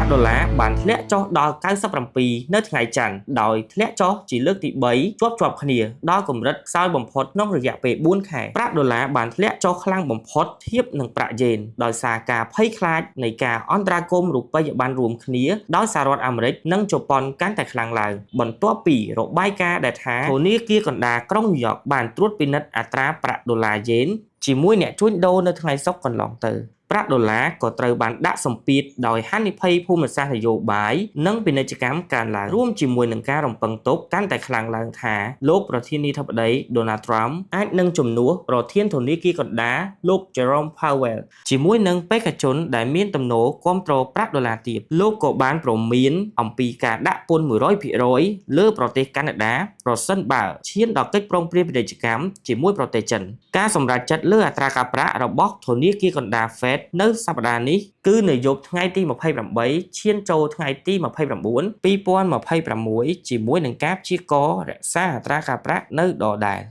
ប្រាក់ដុល្លារបានធ្លាក់ចុះដល់97នៅថ្ងៃច័ន្ទដោយធ្លាក់ចុះជាលើកទី3ជាប់គ្នាដល់កម្រិតខ្សោយបំផុតក្នុងរយៈពេល4ខែប្រាក់ដុល្លារបានធ្លាក់ចុះខ្លាំងបំផុតធៀបនឹងប្រាក់យេនដោយសារការភ័យខ្លាចនៃការអន្តរាគមន៍រូបិយប័ណ្ណរួមគ្នាដោយសហរដ្ឋអាមេរិកនិងជប៉ុនកាន់តែខ្លាំងឡើងបន្ទាប់ពីរបាយការណ៍ដែលថាធនាគារកណ្ដាលក្រុងញូវយ៉កបានត្រួតពិនិត្យអត្រាប្រាក់ដុល្លារយេនជាមួយអ្នកជួញដូរនៅថ្ងៃសុក្រកន្លងទៅប្រាក់ដុល្លារក៏ត្រូវបានដាក់សម្ពាធដោយហានិភ័យភូមិសាស្ត្រនយោបាយនិងពាណិជ្ជកម្មកើនឡើងរួមជាមួយនឹងការរំពឹងទុកកាន់តែខ្លាំងឡើងថាលោកប្រធានាធិបតី Donald Trump អាចនឹងជំនួសប្រធានធនាគារកណ្ដាលលោក Jerome Powell ជាមួយនឹងបេក្ខជនដែលមានទំនោរគាំទ្រប្រាក់ដុល្លារទាបលោកក៏បានព្រមានអំពីការដាក់ពន្ធ 100% លើប្រទេសកាណាដាប្រសិនបើឈានដល់កិច្ចព្រមព្រៀងពាណិជ្ជកម្មជាមួយប្រទេសចិនការសម្រេចចិត្តលើអត្រាការប្រាក់របស់ធនាគារកណ្ដាល Fed នៅសប្តាហ៍នេះគឺនៅយប់ថ្ងៃទី28ឈានចូលថ្ងៃទី29 2026ជាមួយនឹងការព្យាករណ៍រក្សាអត្រាការប្រាក់នៅដដែល